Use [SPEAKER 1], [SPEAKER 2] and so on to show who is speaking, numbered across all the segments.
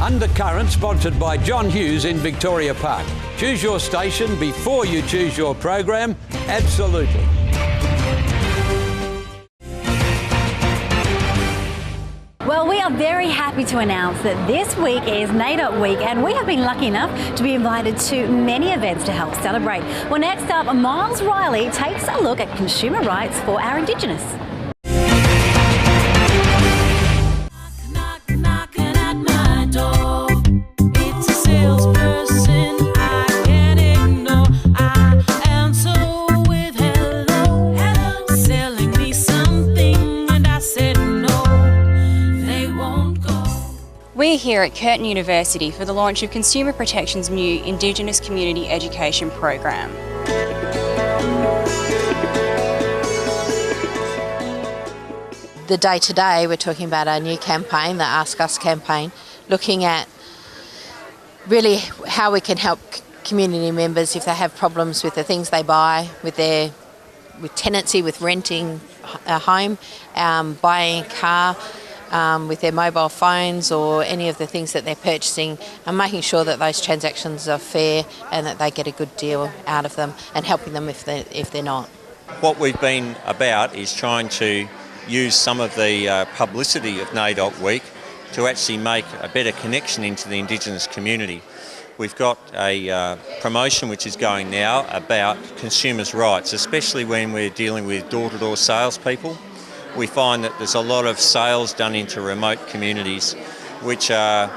[SPEAKER 1] Undercurrent, sponsored by John Hughes in Victoria Park. Choose your station before you choose your program. Absolutely.
[SPEAKER 2] Well, we are very happy to announce that this week is NAIDOC Week, and we have been lucky enough to be invited to many events to help celebrate. Well, next up, Miles Riley takes a look at consumer rights for our Indigenous.
[SPEAKER 3] We're here at Curtin University for the launch of Consumer Protection's new Indigenous Community Education program.
[SPEAKER 4] The day today we're talking about our new campaign, the Ask Us campaign, looking at really how we can help community members if they have problems with the things they buy, with tenancy, with renting a home, buying a car, with their mobile phones or any of the things that they're purchasing, and making sure that those transactions are fair and that they get a good deal out of them, and helping them if they're not.
[SPEAKER 5] What we've been about is trying to use some of the publicity of NAIDOC Week to actually make a better connection into the Indigenous community. We've got a promotion which is going now about consumers' rights, especially when we're dealing with door-to-door salespeople. We find that there's a lot of sales done into remote communities which are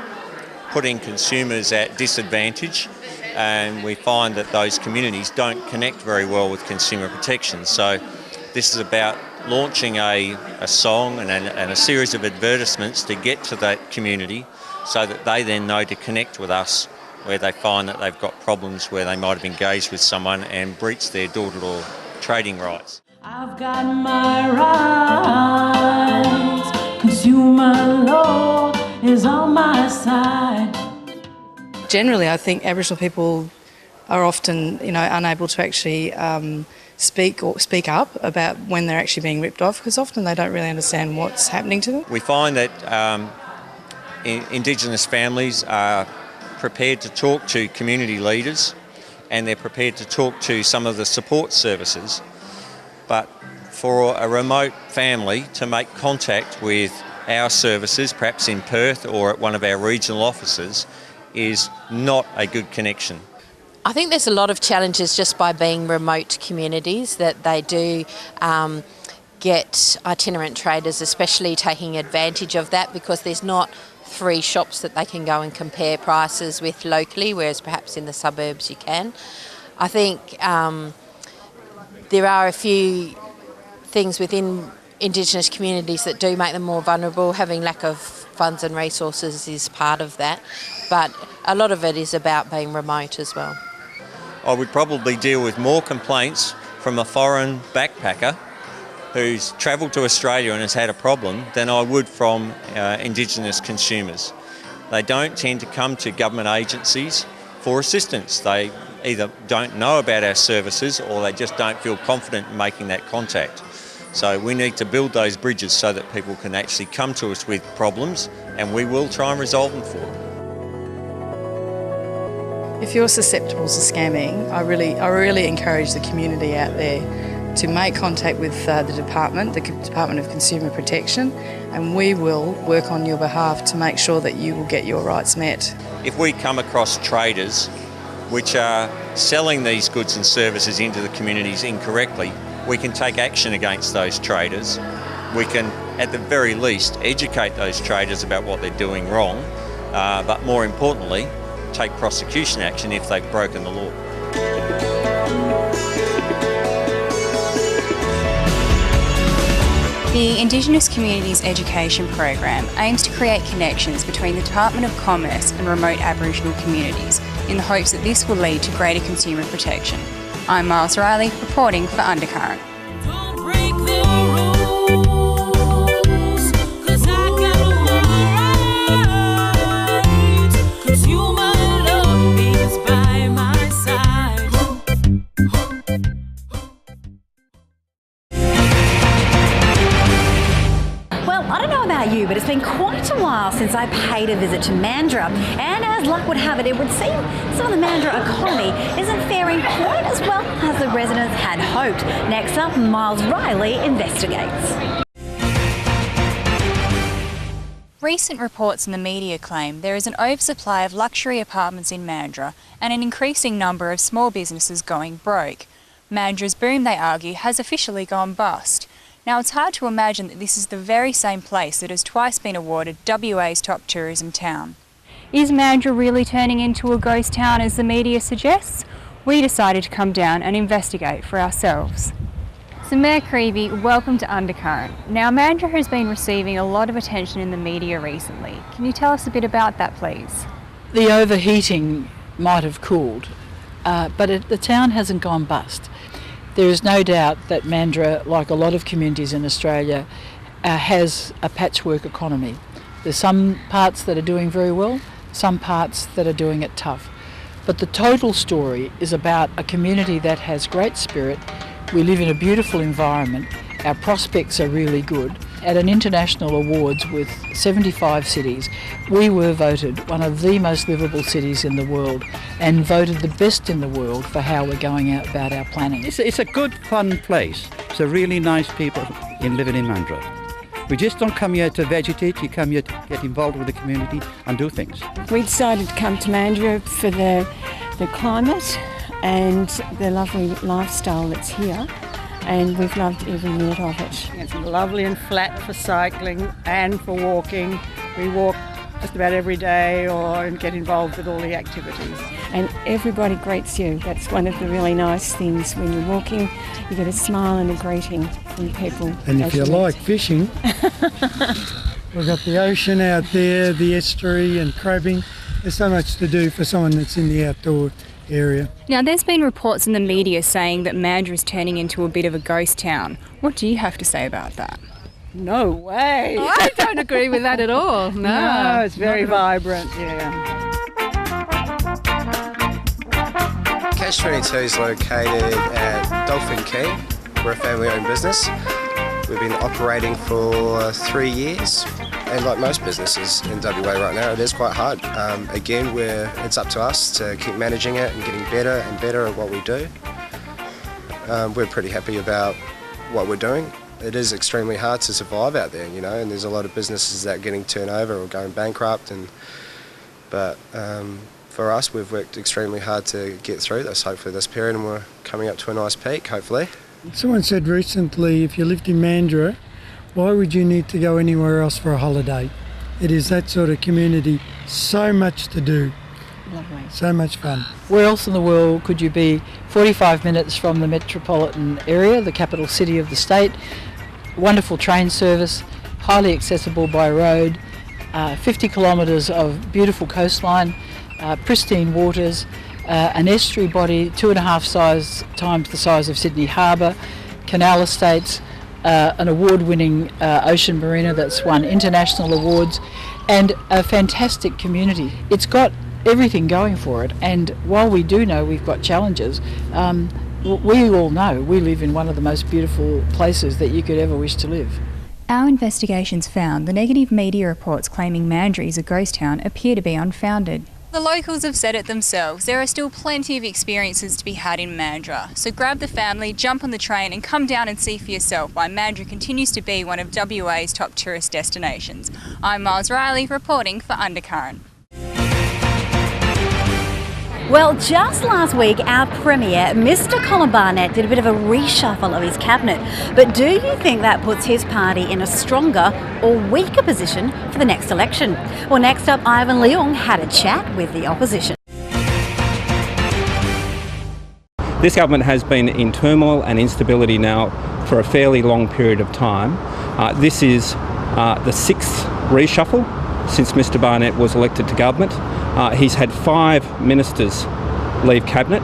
[SPEAKER 5] putting consumers at disadvantage, and we find that those communities don't connect very well with consumer protection. So this is about launching a song and a series of advertisements to get to that community so that they then know to connect with us where they find that they've got problems where they might have engaged with someone and breached their door-to-door trading rights.
[SPEAKER 6] I've got my rights, consumer law is on my side.
[SPEAKER 7] Generally, I think Aboriginal people are often, unable to actually speak up about when they're actually being ripped off, because often they don't really understand what's happening to them.
[SPEAKER 5] We find that Indigenous families are prepared to talk to community leaders, and they're prepared to talk to some of the support services. But for a remote family to make contact with our services, perhaps in Perth or at one of our regional offices, is not a good connection.
[SPEAKER 4] I think there's a lot of challenges just by being remote communities, that they do get itinerant traders especially taking advantage of that, because there's not 3 shops that they can go and compare prices with locally, whereas perhaps in the suburbs you can. I think there are a few things within Indigenous communities that do make them more vulnerable. Having lack of funds and resources is part of that, but a lot of it is about being remote as well.
[SPEAKER 5] I would probably deal with more complaints from a foreign backpacker who's travelled to Australia and has had a problem than I would from Indigenous consumers. They don't tend to come to government agencies for assistance. They either don't know about our services or they just don't feel confident in making that contact. So we need to build those bridges so that people can actually come to us with problems, and we will try and resolve them for them.
[SPEAKER 7] If you're susceptible to scamming, I really encourage the community out there to make contact with the Department of Consumer Protection, and we will work on your behalf to make sure that you will get your rights met.
[SPEAKER 5] If we come across traders which are selling these goods and services into the communities incorrectly, we can take action against those traders. We can, at the very least, educate those traders about what they're doing wrong, but more importantly, take prosecution action if they've broken the law.
[SPEAKER 3] The Indigenous Communities Education Program aims to create connections between the Department of Commerce and remote Aboriginal communities in the hopes that this will lead to greater consumer protection. I'm Miles Riley, reporting for Undercurrent.
[SPEAKER 6] Don't break the rules, 'cause I got my rights. Consumer love is by my side.
[SPEAKER 2] Well, I don't know about you, but it's been quite a while since I paid a visit to Mandurah. And as luck would have it, it would seem some of the Mandurah economy isn't faring quite as well as the residents had hoped. Next up, Miles Riley investigates.
[SPEAKER 3] Recent reports in the media claim there is an oversupply of luxury apartments in Mandurah and an increasing number of small businesses going broke. Mandurah's boom, they argue, has officially gone bust. Now, it's hard to imagine that this is the very same place that has twice been awarded WA's top tourism town. Is Mandurah really turning into a ghost town as the media suggests? We decided to come down and investigate for ourselves. So Mayor Creevy, welcome to Undercurrent. Now, Mandurah has been receiving a lot of attention in the media recently. Can you tell us a bit about that, please?
[SPEAKER 8] The overheating might have cooled, but the town hasn't gone bust. There is no doubt that Mandurah, like a lot of communities in Australia, has a patchwork economy. There's some parts that are doing very well, some parts that are doing it tough. But the total story is about a community that has great spirit. We live in a beautiful environment. Our prospects are really good. At an international awards with 75 cities, we were voted one of the most livable cities in the world and voted the best in the world for how we're going out about our planning.
[SPEAKER 9] It's a good, fun place. It's a really nice people living in Mandurah. We just don't come here to vegetate, you come here to get involved with the community and do things.
[SPEAKER 10] We decided to come to Mandurah for the climate and the lovely lifestyle that's here, and we've loved every minute of it.
[SPEAKER 11] It's lovely and flat for cycling and for walking. We walk just about every day or get involved with all the activities.
[SPEAKER 10] And everybody greets you. That's one of the really nice things. When you're walking, you get a smile and a greeting from people.
[SPEAKER 12] And if you like fishing, we've got the ocean out there, the estuary and crabbing. There's so much to do for someone that's in the outdoor area.
[SPEAKER 3] Now, there's been reports in the media saying that Mandurah is turning into a bit of a ghost town. What do you have to say about that?
[SPEAKER 11] No way!
[SPEAKER 10] I don't agree with that at all.
[SPEAKER 11] No, it's very vibrant, yeah.
[SPEAKER 13] Catch 22 is located at Dolphin Quay. We're a family-owned business. We've been operating for 3 years, and like most businesses in WA right now, it is quite hard. Again, it's up to us to keep managing it and getting better and better at what we do. We're pretty happy about what we're doing. It is extremely hard to survive out there, you know, and there's a lot of businesses that are getting turned over or going bankrupt. But for us, we've worked extremely hard to get through this, hopefully this period, and we're coming up to a nice peak, hopefully.
[SPEAKER 12] Someone said recently, if you lived in Mandurah, why would you need to go anywhere else for a holiday? It is that sort of community. So much to do.
[SPEAKER 8] Lovely.
[SPEAKER 12] So much fun.
[SPEAKER 8] Where else in the world could you be 45 minutes from the metropolitan area, the capital city of the state? Wonderful train service, highly accessible by road, 50 kilometres of beautiful coastline, pristine waters, an estuary body 2.5 times the size of Sydney Harbour, canal estates, an award-winning ocean marina that's won international awards, and a fantastic community. It's got everything going for it, and while we do know we've got challenges, we all know we live in one of the most beautiful places that you could ever wish to live.
[SPEAKER 3] Our investigations found the negative media reports claiming Mandurah is a ghost town appear to be unfounded. The locals have said it themselves, there are still plenty of experiences to be had in Mandurah. So grab the family, jump on the train and come down and see for yourself why Mandurah continues to be one of WA's top tourist destinations. I'm Miles Riley reporting for Undercurrent.
[SPEAKER 2] Well, just last week, our Premier, Mr. Colin Barnett, did a bit of a reshuffle of his cabinet. But do you think that puts his party in a stronger or weaker position for the next election? Well, next up, Ivan Leung had a chat with the opposition.
[SPEAKER 14] This government has been in turmoil and instability now for a fairly long period of time. This is the sixth reshuffle since Mr. Barnett was elected to government. He's had 5 ministers leave cabinet,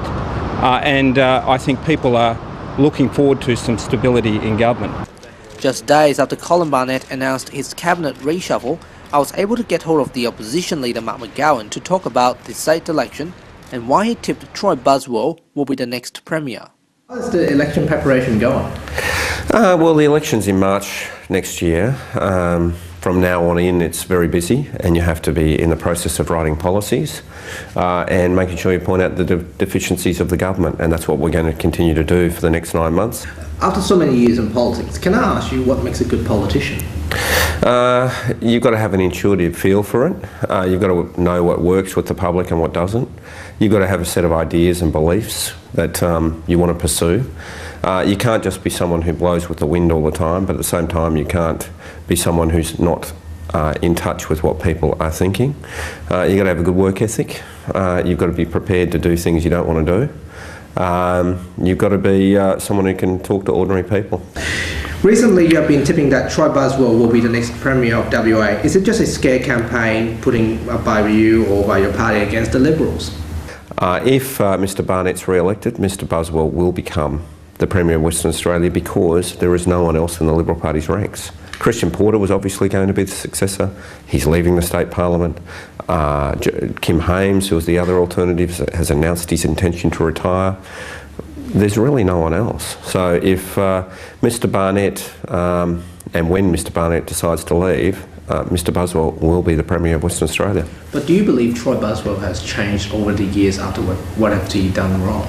[SPEAKER 14] and I think people are looking forward to some stability in government.
[SPEAKER 15] Just days after Colin Barnett announced his cabinet reshuffle, I was able to get hold of the opposition leader Mark McGowan to talk about the state election and why he tipped Troy Buswell will be the next Premier.
[SPEAKER 16] How's the election preparation going?
[SPEAKER 17] Well, the election's in March next year.
[SPEAKER 16] From now on in, it's very busy, and you have to be in the process of writing policies and making sure you point out the deficiencies of the government, and that's what we're going to continue to do for the next 9 months.
[SPEAKER 15] After so many years in politics, can I ask you what makes a good politician?
[SPEAKER 16] You've got to have an intuitive feel for it. You've got to know what works with the public and what doesn't. You've got to have a set of ideas and beliefs that you want to pursue. You can't just be someone who blows with the wind all the time, but at the same time you can't be someone who's not in touch with what people are thinking. You've got to have a good work ethic. You've got to be prepared to do things you don't want to do. You've got to be someone who can talk to ordinary people.
[SPEAKER 15] Recently you have been tipping that Troy Buswell will be the next Premier of WA. Is it just a scare campaign putting up by you or by your party against the Liberals?
[SPEAKER 16] If Mr Barnett's re-elected, Mr Buswell will become the Premier of Western Australia because there is no one else in the Liberal Party's ranks. Christian Porter was obviously going to be the successor. He's leaving the State Parliament. Kim Hames, who was the other alternative, has announced his intention to retire. There's really no one else. So if Mr Barnett, and when Mr Barnett decides to leave, Mr Buswell will be the Premier of Western Australia.
[SPEAKER 15] But do you believe Troy Buswell has changed over the years after what have he done wrong?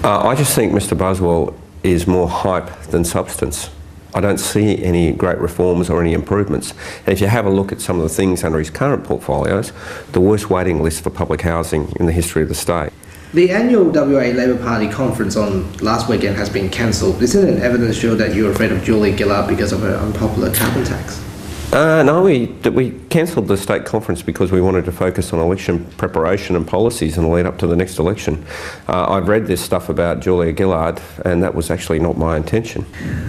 [SPEAKER 16] I just think Mr Buswell is more hype than substance. I don't see any great reforms or any improvements. And if you have a look at some of the things under his current portfolios, the worst waiting list for public housing in the history of the state.
[SPEAKER 15] The annual WA Labor Party conference on last weekend has been cancelled. Isn't it evidence show that you're afraid of Julia Gillard because of her unpopular carbon tax?
[SPEAKER 16] No, we cancelled the state conference because we wanted to focus on election preparation and policies in the lead up to the next election. I've read this stuff about Julia Gillard, and that was actually not my intention.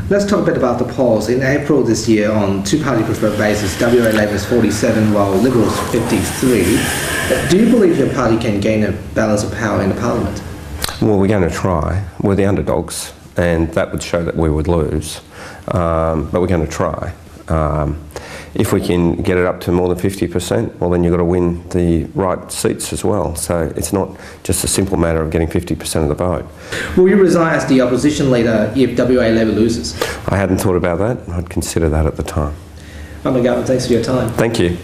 [SPEAKER 15] Let's talk a bit about the polls. In April this year, on two-party preferred basis, WA Labor's 47 while Liberals 53. Do you believe your party can gain a balance of power in the Parliament?
[SPEAKER 16] Well, we're going to try. We're the underdogs, and that would show that we would lose, but we're going to try. If we can get it up to more than 50%, well then you've got to win the right seats as well. So it's not just a simple matter of getting 50% of the vote.
[SPEAKER 15] Will you resign as the opposition leader if WA Labor loses?
[SPEAKER 16] I hadn't thought about that. I'd consider that at the time.
[SPEAKER 15] McGowan, thanks for your time.
[SPEAKER 16] Thank you.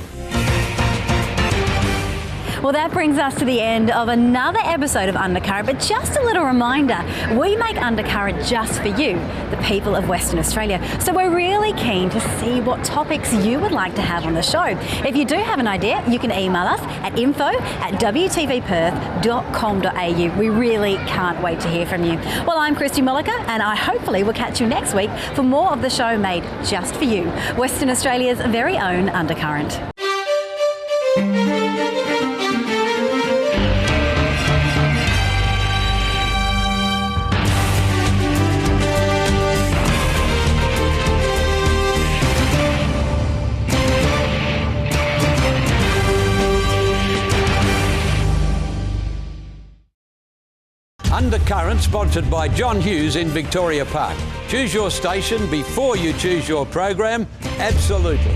[SPEAKER 2] Well, that brings us to the end of another episode of Undercurrent, but just a little reminder, we make Undercurrent just for you, the people of Western Australia. So we're really keen to see what topics you would like to have on the show. If you do have an idea, you can email us at info@wtvperth.com.au. We really can't wait to hear from you. Well, I'm Christy Mulliker, and I hopefully will catch you next week for more of the show made just for you, Western Australia's very own Undercurrent.
[SPEAKER 1] Undercurrent, sponsored by John Hughes in Victoria Park. Choose your station before you choose your program. Absolutely.